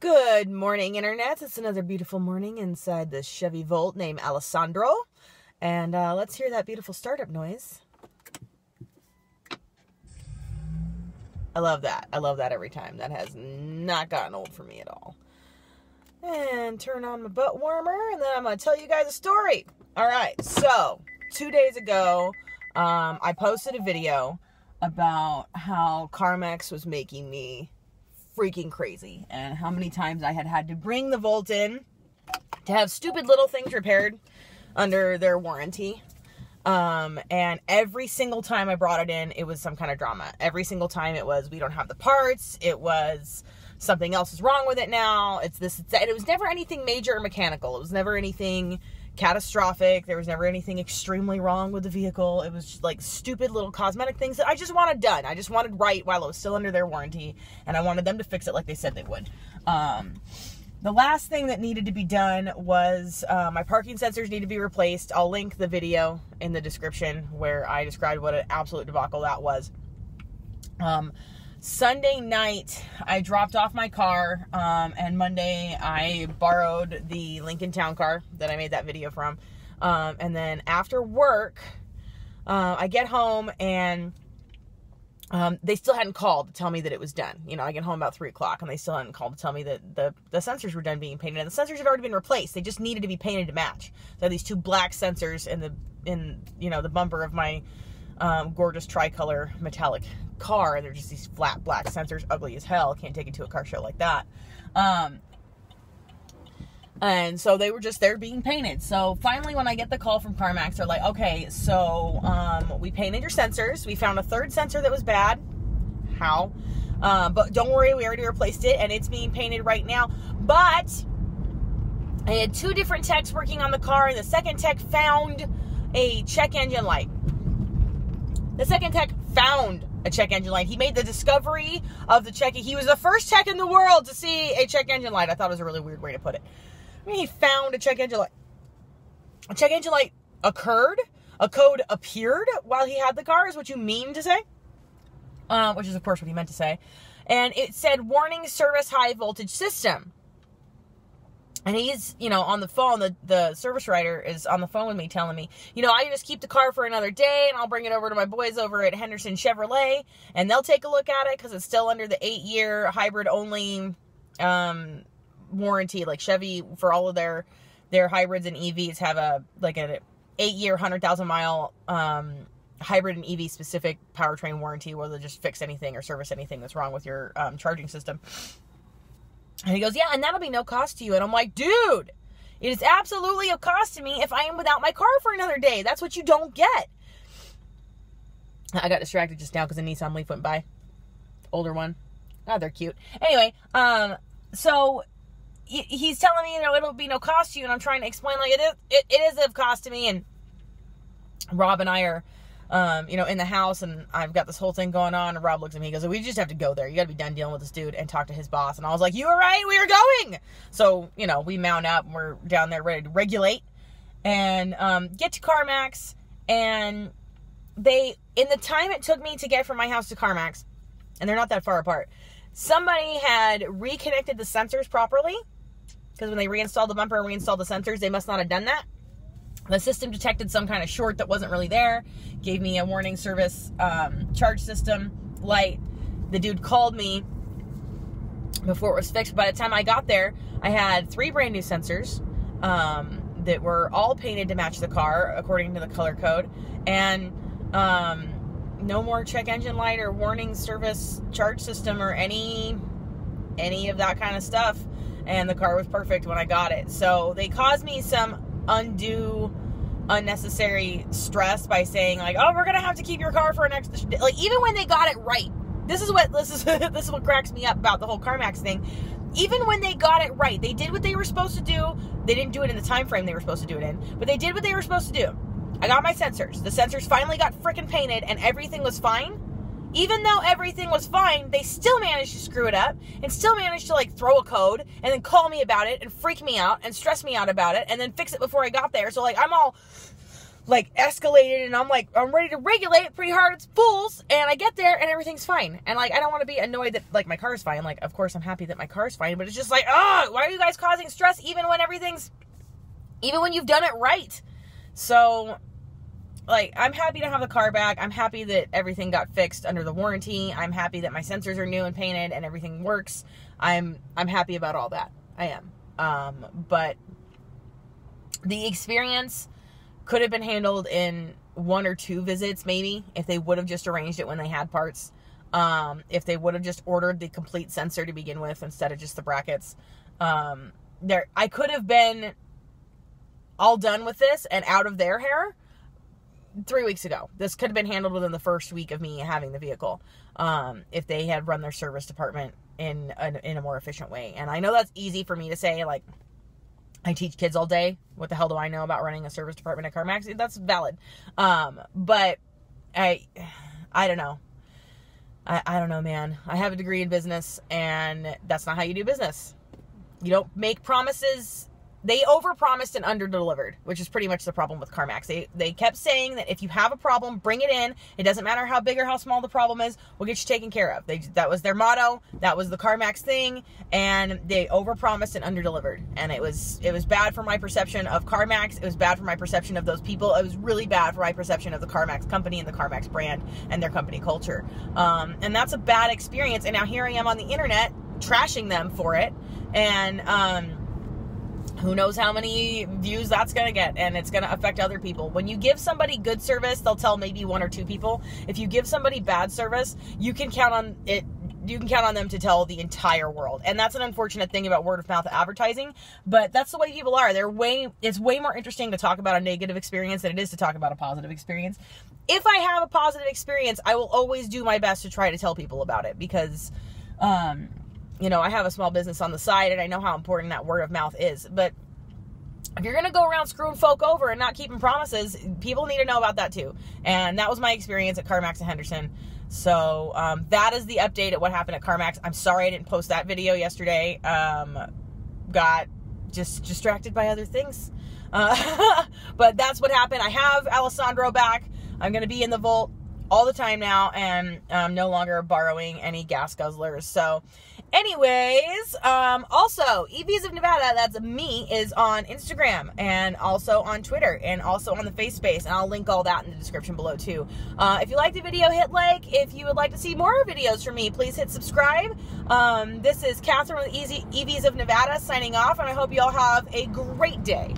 Good morning, Internet. It's another beautiful morning inside the Chevy Volt named Alessandro. And let's hear that beautiful startup noise. I love that. I love that every time. That has not gotten old for me at all. And turn on my butt warmer, and then I'm going to tell you guys a story. All right, so 2 days ago, I posted a video about how CarMax was making me freaking crazy and how many times I had to bring the Volt in to have stupid little things repaired under their warranty. And every single time I brought it in, it was some kind of drama. Every single time it was, we don't have the parts. It was, something else is wrong with it now. It's this, it's that. It was never anything major or mechanical. It was never anything catastrophic. There was never anything extremely wrong with the vehicle. It was just like stupid little cosmetic things that I just wanted done. I just wanted right while it was still under their warranty, and I wanted them to fix it like they said they would. The last thing that needed to be done was my parking sensors need to be replaced. I'll link the video in the description where I described what an absolute debacle that was. Sunday night, I dropped off my car, and Monday I borrowed the Lincoln Town Car that I made that video from. And then after work, I get home and they still hadn't called to tell me that it was done. You know, I get home about 3 o'clock and they still hadn't called to tell me that the sensors were done being painted. And the sensors had already been replaced. They just needed to be painted to match. So I had these two black sensors in you know, the bumper of my gorgeous tricolor metallic car, and they're just these flat black sensors, ugly as hell. Can't take it to a car show like that. And so they were just there being painted. So finally, when I get the call from CarMax, they're like, okay, so we painted your sensors. We found a third sensor that was bad. How? But don't worry, we already replaced it, and it's being painted right now. But I had 2 different techs working on the car, and the second tech found a check engine light. The second tech found a check engine light. He made the discovery of the check. He was the first tech in the world to see a check engine light. I thought it was a really weird way to put it. I mean, he found a check engine light. A check engine light occurred. A code appeared while he had the car, is what you mean to say. Which is, of course, what he meant to say. And it said, warning service high voltage system. And he's, you know, on the phone, the service writer is on the phone with me telling me, you know, I can just keep the car for another day and I'll bring it over to my boys over at Henderson Chevrolet and they'll take a look at it because it's still under the 8-year hybrid only warranty. Like Chevy, for all of their hybrids and EVs, have an 8-year, 100,000 mile hybrid and EV specific powertrain warranty where they'll just fix anything or service anything that's wrong with your charging system. And he goes, yeah, and that'll be no cost to you. And I'm like, dude, it is absolutely a cost to me if I am without my car for another day. That's what you don't get. I got distracted just now because a Nissan Leaf went by. Older one. Oh, they're cute. Anyway, so he's telling me, you know, it'll be no cost to you. And I'm trying to explain, like, it is of cost to me. And Rob and I are, you know, in the house, and I've got this whole thing going on, and Rob looks at me, he goes, we just have to go there. You gotta be done dealing with this dude and talk to his boss. And I was like, you were right, we are going. So, you know, we mount up and we're down there ready to regulate and get to CarMax. And they, in the time it took me to get from my house to CarMax, and they're not that far apart, somebody had reconnected the sensors properly, because when they reinstalled the bumper and reinstalled the sensors, they must not have done that. The system detected some kind of short that wasn't really there, gave me a warning service charge system light. The dude called me before it was fixed. By the time I got there, I had 3 brand new sensors that were all painted to match the car according to the color code, and no more check engine light or warning service charge system or any of that kind of stuff. And the car was perfect when I got it. So they caused me some unnecessary stress by saying, like, oh, we're gonna have to keep your car for an extra day. Like, even when they got it right, this is what cracks me up about the whole CarMax thing. Even when they got it right, they did what they were supposed to do. They didn't do it in the time frame they were supposed to do it in, but they did what they were supposed to do. I got my sensors. The sensors finally got freaking painted and everything was fine. Even though everything was fine, they still managed to screw it up and still managed to, like, throw a code and then call me about it and freak me out and stress me out about it and then fix it before I got there. So, like, I'm all like escalated, and I'm like, I'm ready to regulate pretty hard. It's fools. And I get there and everything's fine. And like, I don't want to be annoyed that like my car's fine. Like, of course I'm happy that my car's fine, but it's just like, oh, why are you guys causing stress even when you've done it right? So like, I'm happy to have the car back. I'm happy that everything got fixed under the warranty. I'm happy that my sensors are new and painted and everything works. I'm happy about all that. I am. But the experience could have been handled in 1 or 2 visits, maybe, if they would have just arranged it when they had parts. If they would have just ordered the complete sensor to begin with instead of just the brackets. I could have been all done with this and out of their hair 3 weeks ago. This could have been handled within the first week of me having the vehicle, if they had run their service department in a more efficient way. And I know that's easy for me to say, like, I teach kids all day. What the hell do I know about running a service department at CarMax? That's valid. But I don't know. I don't know, man. I have a degree in business, and that's not how you do business. You don't make promises. They overpromised and underdelivered, which is pretty much the problem with CarMax. They kept saying that if you have a problem, bring it in. It doesn't matter how big or how small the problem is. We'll get you taken care of. That was their motto. That was the CarMax thing. And they overpromised and underdelivered. And it was bad for my perception of CarMax. It was bad for my perception of those people. It was really bad for my perception of the CarMax company and the CarMax brand and their company culture. And that's a bad experience. And now here I am on the internet trashing them for it. And, who knows how many views that's going to get, and it's going to affect other people. When you give somebody good service, they'll tell maybe 1 or 2 people. If you give somebody bad service, you can count on it. You can count on them to tell the entire world. And that's an unfortunate thing about word of mouth advertising, but that's the way people are. It's way more interesting to talk about a negative experience than it is to talk about a positive experience. If I have a positive experience, I will always do my best to try to tell people about it, because, you know, I have a small business on the side, and I know how important that word of mouth is. But if you're going to go around screwing folk over and not keeping promises, people need to know about that too. And that was my experience at CarMax in Henderson. So that is the update at what happened at CarMax. I'm sorry I didn't post that video yesterday. Got just distracted by other things. But that's what happened. I have Alessandro back. I'm going to be in the Volt all the time now, and I'm no longer borrowing any gas guzzlers. So anyways, also EVs of Nevada, that's me, is on Instagram and also on Twitter and also on the Face Space, and I'll link all that in the description below too. If you liked the video, hit like. If you would like to see more videos from me, please hit subscribe. This is Catherine with EVs of Nevada signing off, and I hope you all have a great day.